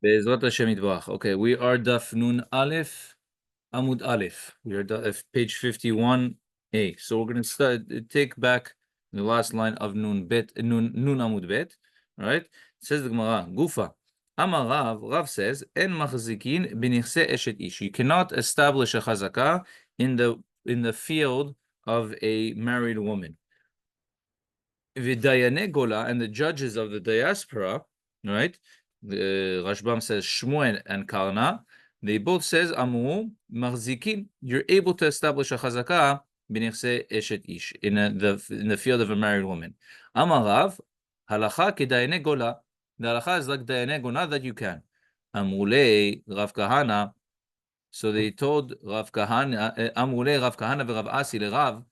Be'ezrat Hashem Yitbarach. Okay, we are Daf Nun Aleph, Amud Aleph. We are page 51a. So we're going to take back the last line of Nun Amud Bet. All right? It says the Gemara, Gufa. Amar Rav says, En machzikin b'nichse eshet ish. You cannot establish a chazakah in the field of a married woman. V'dayane gola, and the judges of the diaspora, right? The Rashbam says Shmuel and Karna, they both says Amu Marzikin. You're able to establish a chazakah b'nichse eshet ish in the field of a married woman. Amarav halacha kedayane gola. The halacha is like dayane gola that you can. Amule Rav Kahana. So they told Rav Kahana, Amule Rav Kahana v'Rav Asi leRav.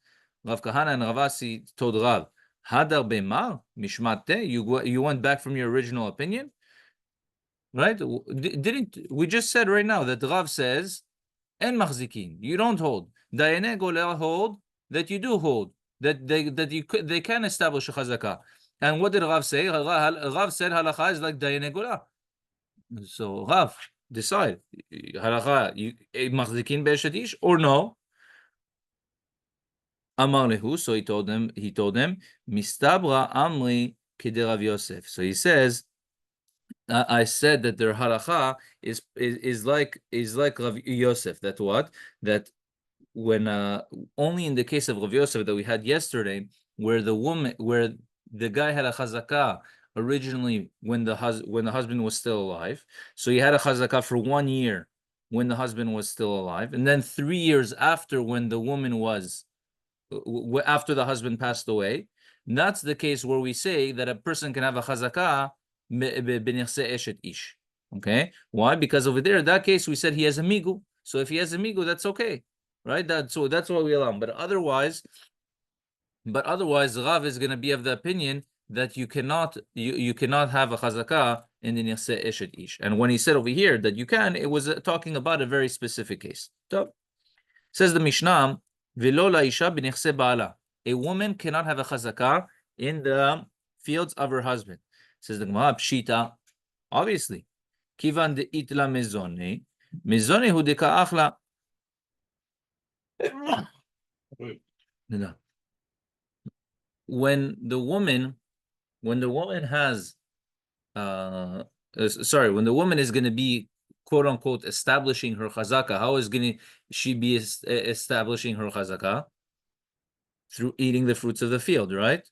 Rav Kahana and Rav Asi told Rav, Hadar b'mar mishmate. You went back from your original opinion. Right? Didn't we just said right now that Rav says, "En machzikin." You don't hold. Dayane gola hold that you do hold. That they can establish a chazakah. And what did Rav say? Rav said halacha is like Dayane gola. So Rav, decide halacha machzikin be'eshet ish or no. Amar lehu. So he told them. Mistabra amri k'de Rav Yosef. So he says, I said that their halacha is like Rav Yosef. That when only in the case of Rav Yosef that we had yesterday, where the guy had a chazakah originally when the husband was still alive, so he had a chazakah for 1 year when the husband was still alive, and then 3 years after when the woman was after the husband passed away. That's the case where we say that a person can have a chazakah. Okay, why? Because over there, in that case, we said he has a migu. So if he has a migu, that's okay, right? That's why we allow him. But otherwise, Rav is going to be of the opinion that you cannot have a chazakah in the nirse eshet ish. And when he said over here that you can, it was talking about a very specific case. So, says the Mishnah, v'lo la'isha b'nirse ba'ala. A woman cannot have a chazakah in the fields of her husband. Says the Gemara, Pshita, obviously. Kivan de itla mezone hu de ka'achla. When the woman has, when the woman is going to be, quote unquote, establishing her chazakah, how is she be establishing her chazakah? Through eating the fruits of the field, right?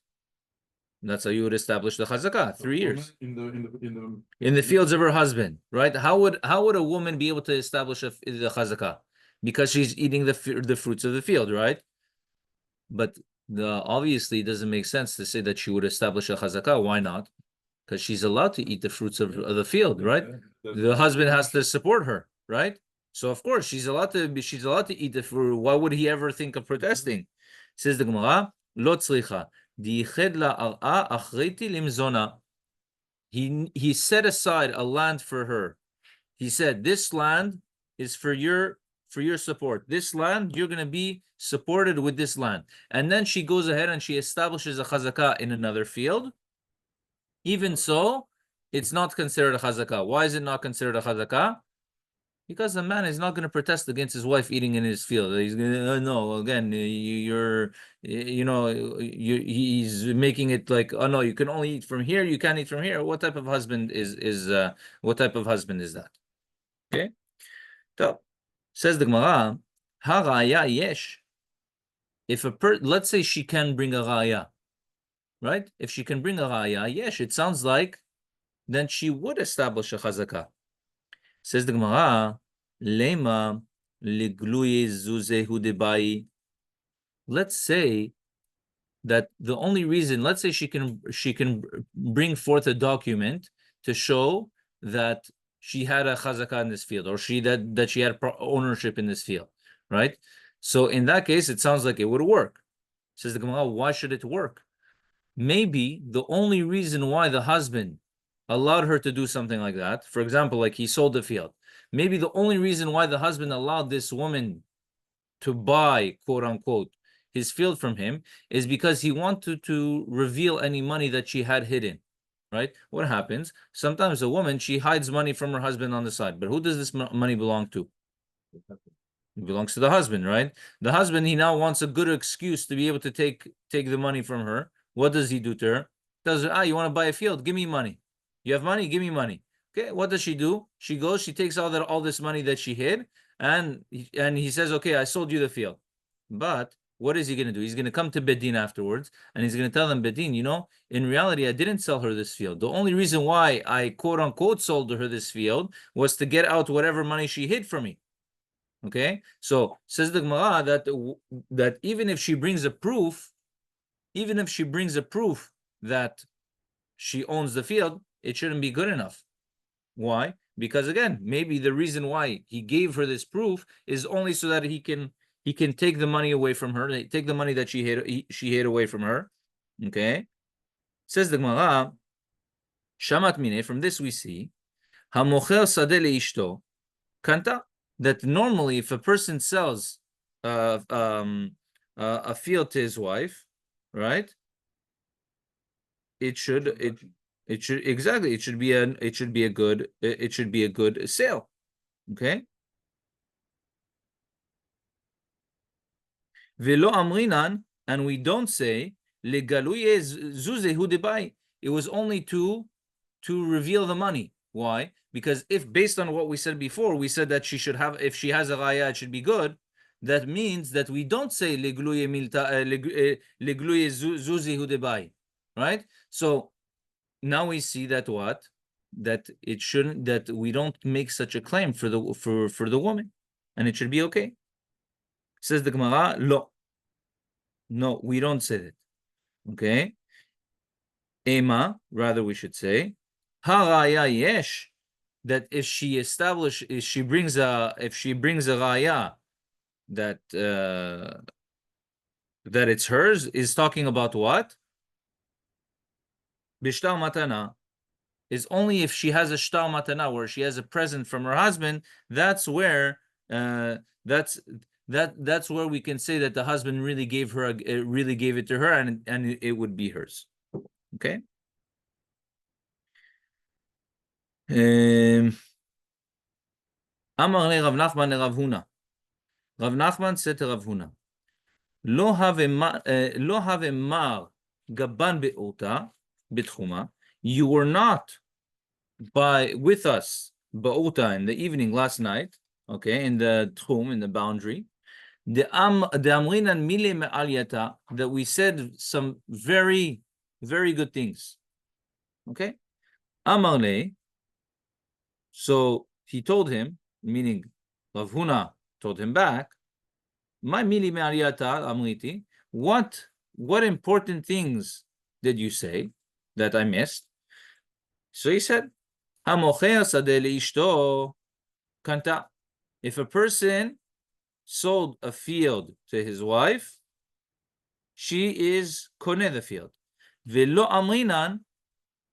That's how you would establish the chazakah. 3 years in the fields of her husband, right? How would a woman be able to establish the chazakah? Because she's eating the fruits of the field, right? But obviously it doesn't make sense to say that she would establish a chazakah. Why not? Because she's allowed to eat the fruits of the field, right? The husband has to support her, right? So of course she's allowed to eat the fruit. Why would he ever think of protesting? Says the Gemara, Lo tzricha. He set aside a land for her. He said, this land is for your support. This land, you're going to be supported with this land. And then she goes ahead and she establishes a chazakah in another field. Even so, it's not considered a chazakah. Why is it not considered a chazakah? Because the man is not going to protest against his wife eating in his field. He's going to no. Again, he's making it like, oh no, you can only eat from here. You can't eat from here. What type of husband is that? Okay. So says the Gemara, haraya yesh. If let's say she can bring a raya, right? If she can bring a raya, yesh, it sounds like then she would establish a chazakah. Says the Gemara, Lema ligluye zuzehu debai. Let's say that the only reason, let's say she can bring forth a document to show that she had a chazakah in this field, or that she had ownership in this field, right? So in that case, it sounds like it would work. Says the Gemara, why should it work? Maybe the only reason why the husband allowed her to do something like that, for example, like he sold the field. Maybe the only reason why the husband allowed this woman to buy, quote unquote, his field from him is because he wanted to reveal any money that she had hidden, right? What happens? Sometimes a woman, she hides money from her husband on the side, but who does this money belong to? It belongs to the husband, right? The husband, he now wants a good excuse to be able to take the money from her. What does he do to her? Tells her, you want to buy a field? Give me money. You have money? Give me money. Okay, what does she do? She goes, she takes all this money that she hid, and he says, okay, I sold you the field. But what is he going to do? He's going to come to Bedin afterwards, and he's going to tell them, Bedin, in reality, I didn't sell her this field. The only reason why I quote unquote sold her this field was to get out whatever money she hid from me. Okay, so says the Gemara that even if she brings a proof, that she owns the field, it shouldn't be good enough. Why? Because again, maybe the reason why he gave her this proof is only so that he can take the money away from her, take the money that she hid away from her. Okay, says the Gemara, Shamat mine. From this we see, Hamocher sadeh leishto kanta. That normally, if a person sells a field to his wife, right? It should be a good sale. Okay. Velo amrinan, and we don't say legaluye zuzehu debai. It was only to reveal the money. Why? Because if based on what we said before, we said that if she has a raya, it should be good. That means that we don't say legluye zuzi hudebai, right? So now we see that it shouldn't, that we don't make such a claim for the woman, and it should be okay. Says the Gemara, no, we don't say that. Okay, Ema, rather we should say, haraya yesh, that if she brings a raya that it's hers, is talking about what? Bishtar matana is only if she has a shtar matana, where she has a present from her husband. That's where that's where we can say that the husband really gave it to her, and it would be hers. Okay. Amar le Rav Nachman le Rav Huna. Rav Nachman said to Rav Huna, Lo have mar gaban be'ota betchuma. You were not with us be'ota in the evening last night, okay, in the tchum, in the boundary. The amrinan mile me'aliyata, that we said some very, very good things. Okay. Amar le. So he told him, meaning Rav Huna told him back, my mili me'aliyata amriti, what important things did you say that I missed? So he said, Hamocher sadeh leishto kanta. If a person sold a field to his wife, she is koneh the field. Velo amrinan,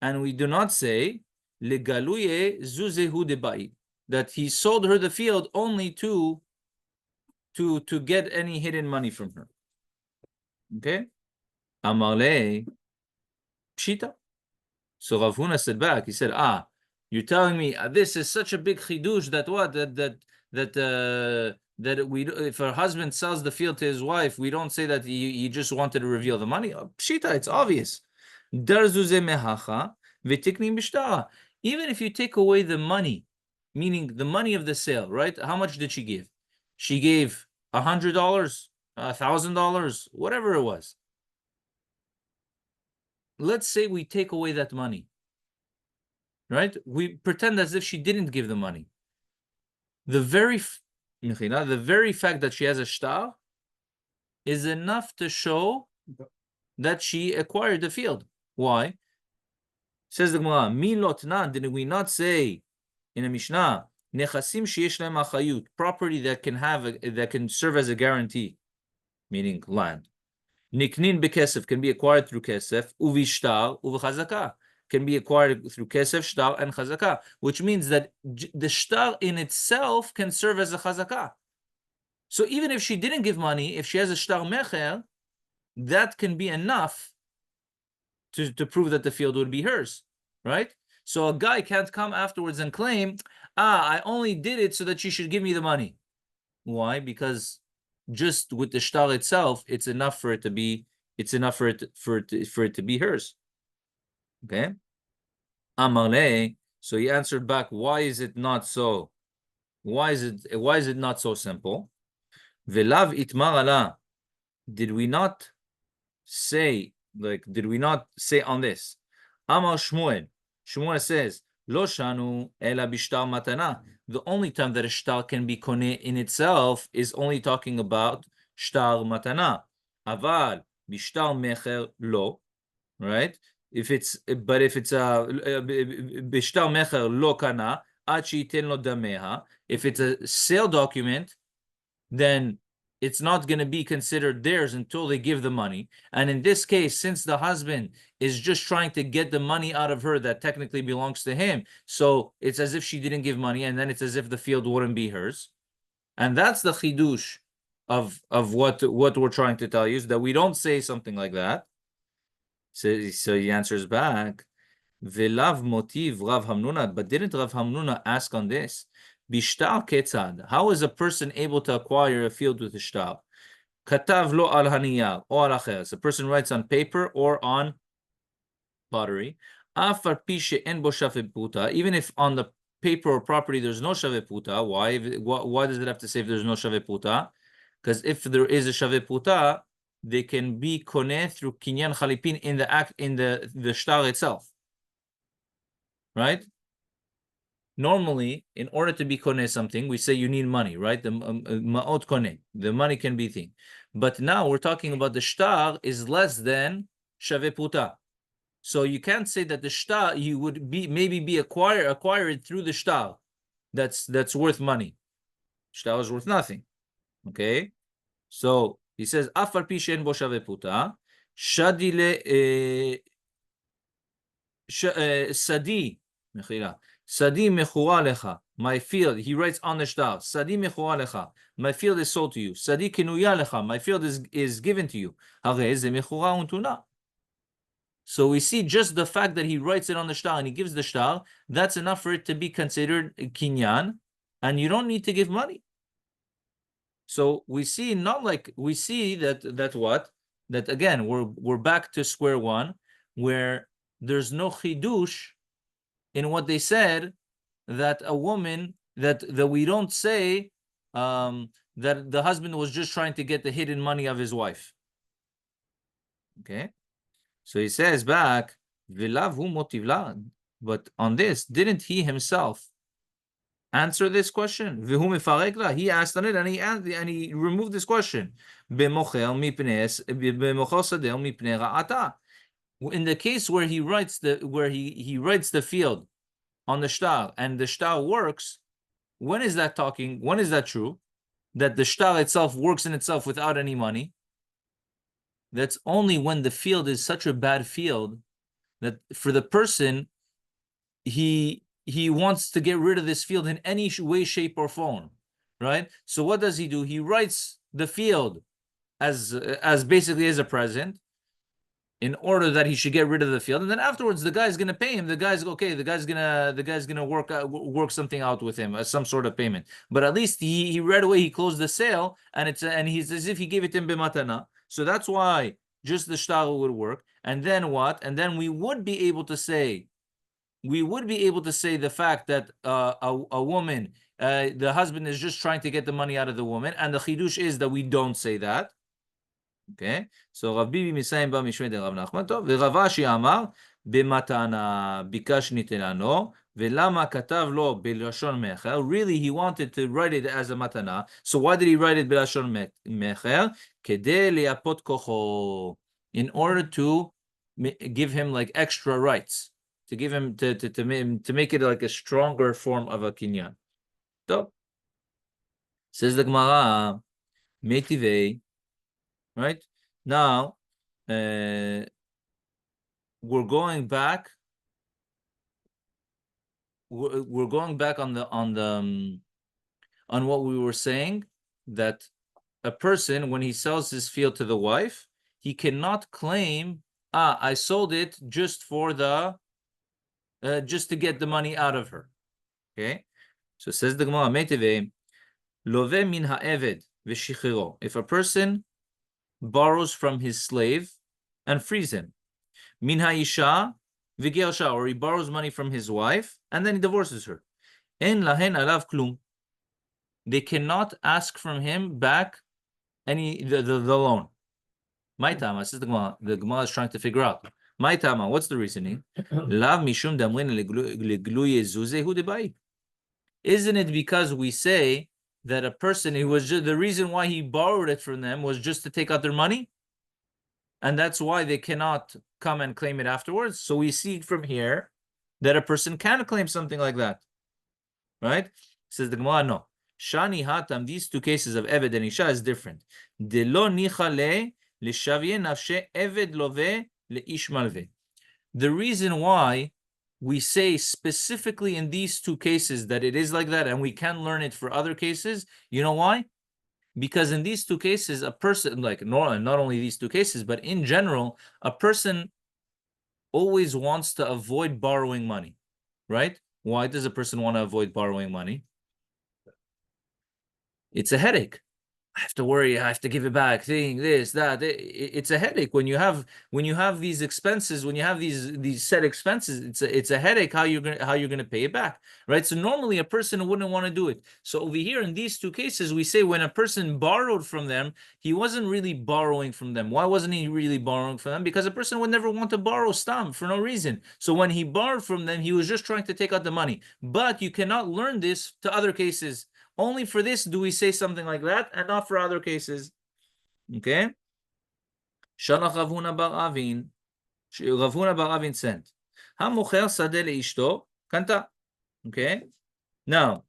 and we do not say legaluye zuzehu debai, that he sold her the field only to get any hidden money from her. Okay? Elmaleh pshita. So Rav Huna said back, he said, you're telling me this is such a big chidush that we, if her husband sells the field to his wife, we don't say that he just wanted to reveal the money. Pshita, it's obvious. Even if you take away the money, meaning the money of the sale, right? How much did she give? She gave $100, $1,000, whatever it was. Let's say we take away that money, right? We pretend as if she didn't give the money. The very fact that she has a shtar is enough to show that she acquired the field. Why? Says the Gemara, Mi lotnan, did we not say in a Mishnah, nechasim sheyesh lehem achayut, property that can serve as a guarantee, meaning land. Niknin bekesef can be acquired through kesef, uvishtar uvchazaka can be acquired through kesef, shtar, and chazaka, which means that the shtar in itself can serve as a chazaka. So even if she didn't give money, if she has a shtar mecher, that can be enough to prove that the field would be hers. right? So a guy can't come afterwards and claim, I only did it so that you should give me the money. Why? Because just with the shtar itself, it's enough for it to be, for it to be hers. Okay. Elmaleh. So he answered back, why is it not so? Why is it not so simple? Velav itmar ala. Did we not say on this? Amar Shmuel. Shmuel says, Lo shanu ela bishtar matana. The only time that a shtar can be koneh in itself is only talking about shtar matana. Aval bishtar mecher lo, right? If it's bishtar mecher lo kana ad sheiten lo dameha. If it's a sale document, then it's not going to be considered theirs until they give the money. And in this case, since the husband is just trying to get the money out of her that technically belongs to him, so it's as if she didn't give money, and then it's as if the field wouldn't be hers. And that's the chidush of what we're trying to tell you, is that we don't say something like that. So he answers back, Velav motiv Rav Hamnuna, but didn't Rav Hamnuna ask on this? Bishtar ketzad. How is a person able to acquire a field with a shtar? Katav lo al haniyar or al acheres. A person writes on paper or on pottery. Afar pishe en bo shaveh puta. Even if on the paper or property there's no shaveh puta. Why does it have to say if there's no shaveh puta? Because if there is a shaveh puta, they can be koneh through kinyan chalipin in the shtar itself. Right? Normally, in order to be koneh something, we say you need money, right? The ma'ot koneh, the money can be thing. But now we're talking about the shtar is less than shaveh puta. So you can't say that the shtar you would be acquired through the shtar. That's worth money. Shtar is worth nothing. Okay, so he says afar pi she'en bo shaveh puta shadi sadi mechila. Sadi mechura lecha, my field. He writes on the shtar. Sadi mechura lecha, my field is sold to you. Sadi kinuya lecha, my field is given to you. Harei ze mechura untuna. So we see just the fact that he writes it on the shtar and he gives the shtar, that's enough for it to be considered kinyan, and you don't need to give money. So we see that again we're back to square one, where there's no chidush in what they said, that a woman that we don't say that the husband was just trying to get the hidden money of his wife. Okay, so he says back, "Vilav hu motivla," but on this, didn't he himself answer this question? Vihu mifarekla. He asked on it, and he removed this question. B'mochel mipnei sadel mipnei ra'ata. In the case where he writes the field on the shtar, and the shtar works, when is that talking? When is that true? That the shtar itself works in itself without any money? That's only when the field is such a bad field that for the person, he wants to get rid of this field in any way, shape, or form, right? So what does he do? He writes the field as basically as a present, in order that he should get rid of the field, and then afterwards the guy's gonna pay him. The guy's gonna work something out with him as some sort of payment. But at least he right away he closed the sale, and he's as if he gave it to him b'matana. So that's why just the shtar would work. And then what? And then we would be able to say the fact that a woman, the husband is just trying to get the money out of the woman, and the chidush is that we don't say that. Okay, so Rabbi Misayim ba mishmei de Rav Nachman tov, veRav Ashi amar b'matana bikash nitelano, veLama katav lo b'lashon mecher. Really, he wanted to write it as a matana. So why did he write it b'lashon mecher? Kedei liyapot kocho, in order to give him like extra rights, to give him to make it like a stronger form of a kinyan. So says the Gemara, Meitivei. Right now, we're going back. We're going back on what we were saying, that a person, when he sells his field to the wife, he cannot claim, I sold it just for the just to get the money out of her. Okay, so says the Gemara, Meiteve, Love min ha'eved v'shichiro. If a person borrows from his slave and frees him, min ha'isha v'gersha, or he borrows money from his wife and then he divorces her, en lahen alav klum. They cannot ask from him back the loan. My tama, says the Gemara. The Gemara is trying to figure out. My tama, what's the reasoning? Lav mishum damrin legluye zuzehu debai. Isn't it because we say that a person who was just, the reason why he borrowed it from them was just to take out their money, and that's why they cannot come and claim it afterwards? So we see from here that a person can claim something like that, right? Says the Gemara, no. Shani hatam, these two cases of Eved and Isha is different. De lo nichale l'shavye nafshe Eved love le'ish malve. The reason why we say specifically in these two cases that it is like that, and we can learn it for other cases, you know why? Because in these two cases, a person, like not only these two cases, but in general, a person always wants to avoid borrowing money, right? Why does a person want to avoid borrowing money? It's a headache. I have to worry, I have to give it back, thing, this, that. It's a headache when you have these expenses, when you have these set expenses. It's a headache how you're gonna pay it back, right? So normally a person wouldn't want to do it. So over here in these two cases, we say when a person borrowed from them, he wasn't really borrowing from them. Why wasn't he really borrowing from them? Because a person would never want to borrow stam for no reason. So when he borrowed from them, he was just trying to take out the money. But you cannot learn this to other cases. Only for this do we say something like that, and not for other cases. Okay? Shalach Ravuna bar Avin. Ravuna bar Avin sent. Hamocher sadeh leishto kanta. Okay? Now,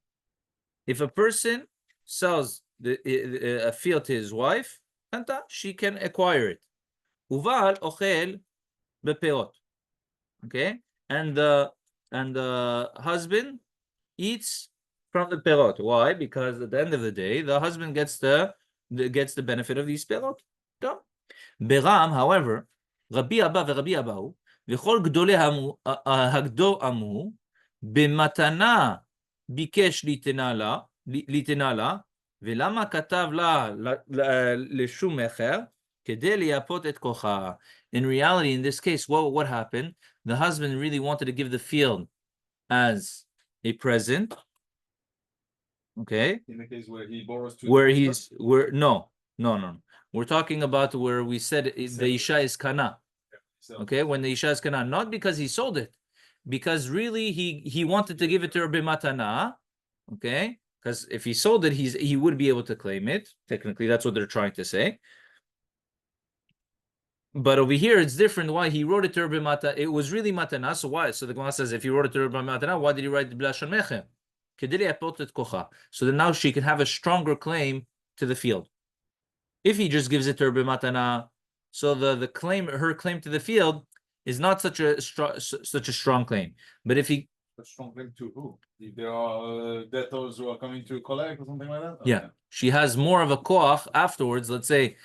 if a person sells a field to his wife, kanta, she can acquire it. Uval ochel beperot. Okay? And the husband eats from the perot. Why? Because at the end of the day, the husband gets the benefit of these perot. Beram, however, Rabbi Abba v'Rabbi Abahu v'chol gdolei hagdor amu b'matana bikesh litena la ולמה כתב לה לשום מכר כדי לייפות את כוחה. In reality, in this case, what happened? The husband really wanted to give the field as a present. Okay. In the case where he borrows to no. We're talking about where we said the Isha is kana. Okay, when the Isha is kana, not because he sold it, because really he wanted to give it to her b'matana. Okay, because if he sold it, he would be able to claim it. Technically, that's what they're trying to say. But over here, it's different. Why he wrote it to her b'matana? It was really matana. So why? So the Gemara says, if he wrote it to her b'matana, why did he write b'lashon mechem? So then now she can have a stronger claim to the field. If he just gives it to her b'matana, so her claim to the field is not such a strong claim. But if he a strong claim to who? If there are debtors who are coming to collect or something like that? Yeah, she has more of a koach afterwards. Let's say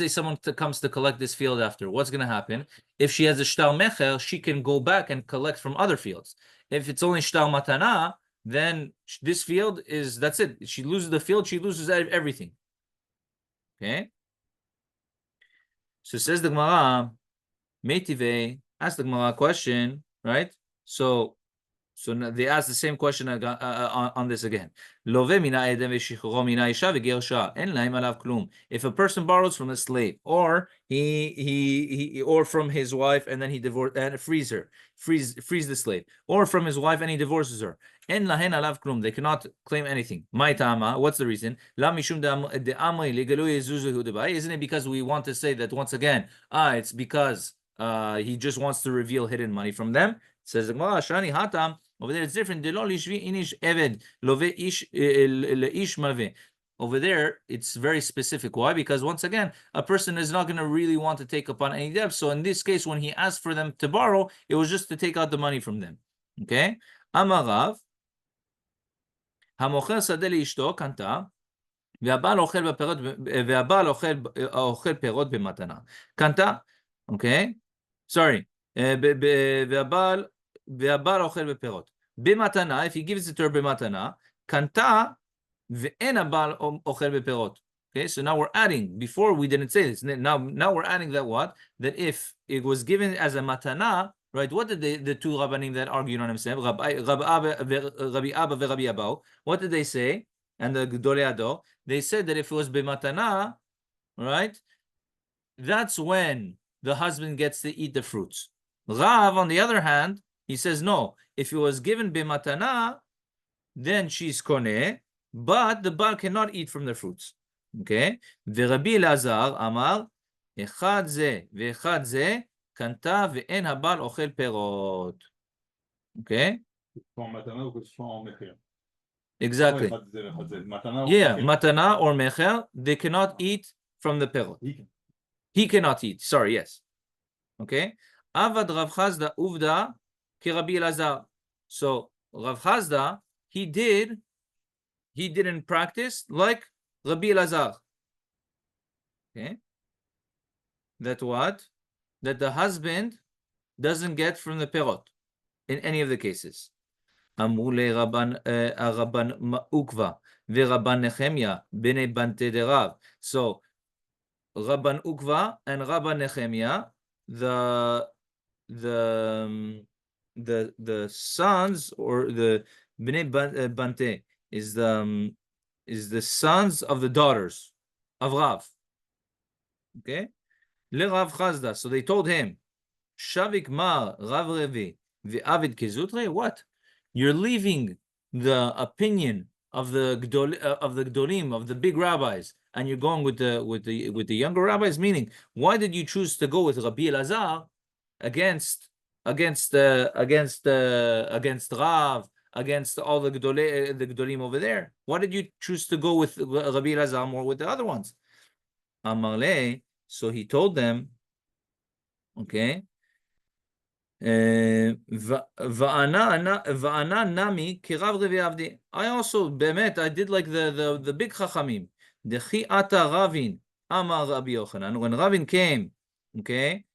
someone comes to collect this field after. What's going to happen? If she has a shtal mecher, she can go back and collect from other fields. If it's only shtal matana, then this field that's it. She loses the field, she loses everything. Okay? So says the Gemara, Meitive, ask the Gemara a question, right? So they ask the same question on this again. If a person borrows from a slave, or he or from his wife, and then he divorces and frees the slave, or from his wife and he divorces her, they cannot claim anything. What's the reason? Isn't it because we want to say that once again? It's because he just wants to reveal hidden money from them. Says the Gemara, Shani Hatam. Over there, it's different. Over there, it's very specific. Why? Because once again, a person is not going to really want to take upon any debt. So in this case, when he asked for them to borrow, it was just to take out the money from them. Okay? Amarav, המוכר שדה לאשתו קנתה, והבעל אוכל פירות במתנה. קנתה, okay? Sorry. והבעל והבעל אוכל בפירות. במתנה, if he gives it to her במתנה, קנתה ואין הבעל אוכל בפירות. Okay, so now we're adding. Before we didn't say this. Now we're adding that what? That if it was given as a matana, right? What did the two rabbanim that argued on himself, Rabbi Abba veRabbi Abba, what did they say? And the Gedolei Ador, they said that if it was b'matana, right? That's when the husband gets to eat the fruits. Rav, on the other hand, he says no. If it was given b'matana, then she's koneh, but the Baal cannot eat from the fruits. Okay? ורבי אלעזר אמר, אחד זה ואחד זה, קנתה ואין הבעל אוכל פירות. Okay? Exactly. Yeah, matana or mecher, they cannot eat from the pirot. He cannot eat. Sorry, yes. Okay? Avad Rav Chazda uvda ki Rabbi Elazar. So Rav Chazda, he didn't practice like Rabbi Elazar. Okay? That what? That the husband doesn't get from the pirot in any of the cases. אמרו לרבן עוקבא ורבן נחמיה בני בנתי דרב. So Rabban Ukva and Rabban Nehemiah, the sons, or the Bnei Bante is the sons of the daughters of Rav. Okay, Le Rav Chazda. So they told him, Shavik Mar Rav Revi v'Avid Kezutre. What? You're leaving the opinion of the Gdolim, of the big rabbis, and you're going with the younger rabbis. Meaning, why did you choose to go with Rabbi Elazar against Rav, against all the Gdolim over there? Why did you choose to go with Rabbi Elazar more with the other ones? Elmaleh. So he told them, okay. Va'ana nami kirav Revi Avdi. I also, bemet, I did like the big chachamim. Dechi ata Ravin amar Rabbi Yochanan. When Ravin came, okay,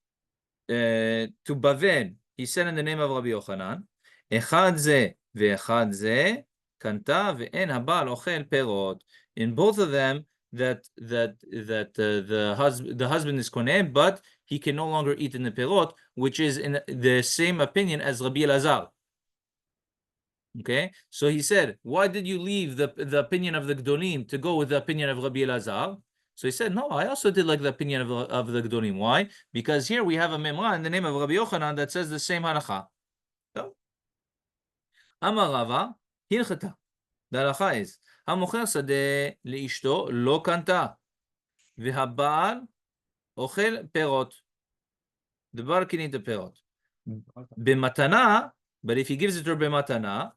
to Bavel, he said in the name of Rabbi Yochanan, Echad ze ve'echad ze kanta ve'en habal ochel perot. In both of them, that the husband is koneh, but he can no longer eat in the perot, which is in the same opinion as Rabbi Elazar. Okay, so he said, why did you leave the opinion of the Gdolim to go with the opinion of Rabbi Elazar? So he said, no, I also did like the opinion of the Gdolim. Why? Because here we have a memra in the name of Rabbi Yochanan that says the same halacha. So, Amar Rava, hilchata. The halacha is, המוכר שדה לאשתו לא קנתה, והבעל אוכל פירות. The bar can eat the פירות. במתנה, but if he gives it to her במתנה,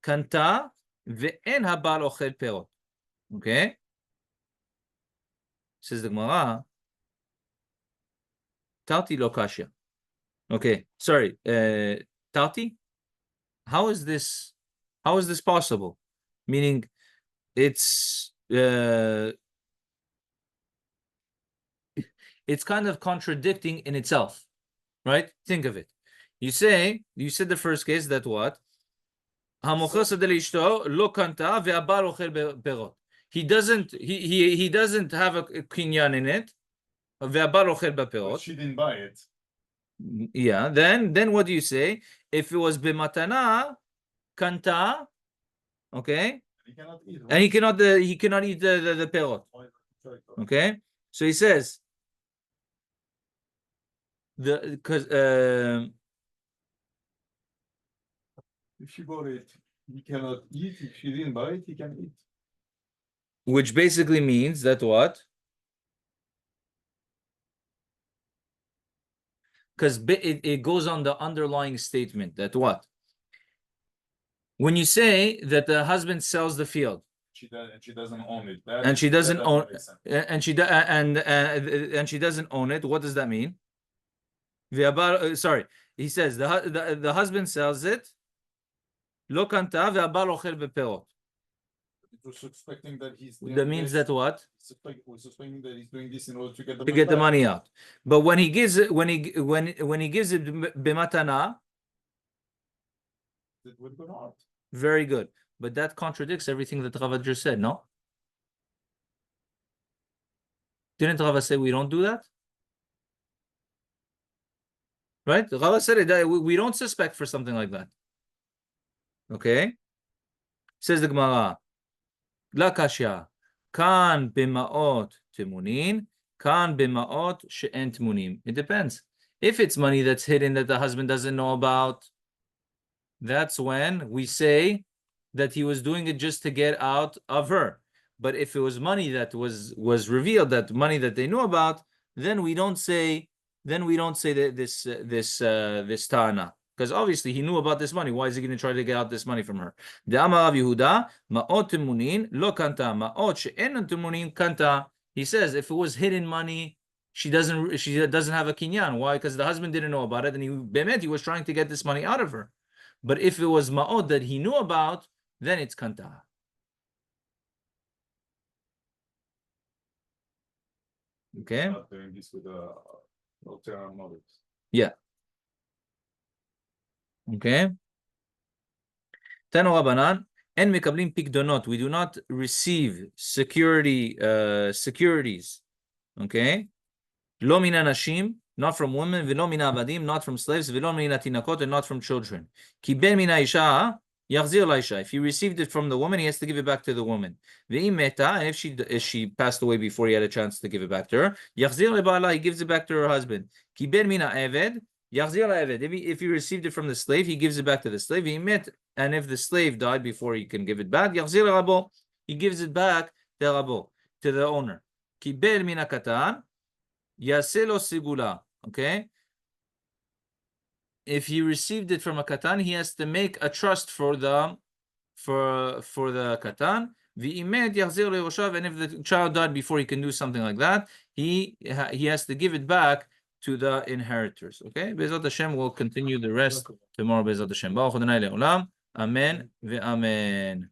קנתה ואין הבעל אוכל פירות. Okay? Says the Gemara, תרתי לא קשיא. Okay, sorry, תרתי? How is this possible? Meaning, it's kind of contradicting in itself, right? Think of it. You said the first case that what? He doesn't have a kinyan in it. But she didn't buy it. Yeah. Then what do you say? If it was b'matana, kanta, okay. He cannot eat. And he cannot eat the perot. Okay, so he says because if she bought it, he cannot eat. If she didn't buy it, he can eat. Which basically means that what? Because it goes on the underlying statement that what? When you say that the husband sells the field, she doesn't own it. And she doesn't own it. What does that mean? Sorry, he says the husband sells it. Lo kanta ve'abal ochel beperot. We're suspecting that he's doing that means this. That what? We're suspecting that he's doing this in order to get the money out. But when he gives it, when he gives it b'matana, that would go out. Very good. But that contradicts everything that Rava just said, no? Didn't Rava say we don't do that? Right? Rava said it, we don't suspect for something like that. Okay? Says the Gemara, La kashya, kan b'ma'ot timunin, kan b'ma'ot she'en timunim. It depends. If it's money that's hidden that the husband doesn't know about, that's when we say that he was doing it just to get out of her. But if it was money that was revealed, that money that they knew about, then we don't say that this tana, because obviously he knew about this money. Why is he going to try to get out this money from her? The Amar Rav Yehuda ma'ot timunin lo kanta ma'ot she'en timunin kanta. He says if it was hidden money, she doesn't have a kinyan. Why? Because the husband didn't know about it, and he was trying to get this money out of her. But if it was ma'ot that he knew about, then it's kanta. Okay. Not doing this with ulterior motives. Yeah. Okay. Tanu Rabbanan, en mekablim pikdonot. We do not receive securities. Okay. Lo min anashim, not from women. V'lo min avadim, not from slaves. V'lo min atinakot, and not from children. Ki ben min ha'isha yachzir la'isha. If he received it from the woman, he has to give it back to the woman. V'im meta, and if she passed away before he had a chance to give it back to her, yachzir le'ba'ala, he gives it back to her husband. Ki ben min ha'eved yachzir la'eved. If he received it from the slave, he gives it back to the slave. V'im met, and if the slave died before he can give it back, yachzir le'rabo, he gives it back to rabo, to the owner. Ki ben min ha'katan Yaselo sigula, okay? If he received it from a katan, he has to make a trust for the katan. V'imed yachzir le'roshav, and if the child died before he can do something like that, he has to give it back to the inheritors. Okay? Be'ezrat Hashem, we'll continue the rest tomorrow. Be'ezrat Hashem. Baruch Adonai le'olam. Amen ve'amen.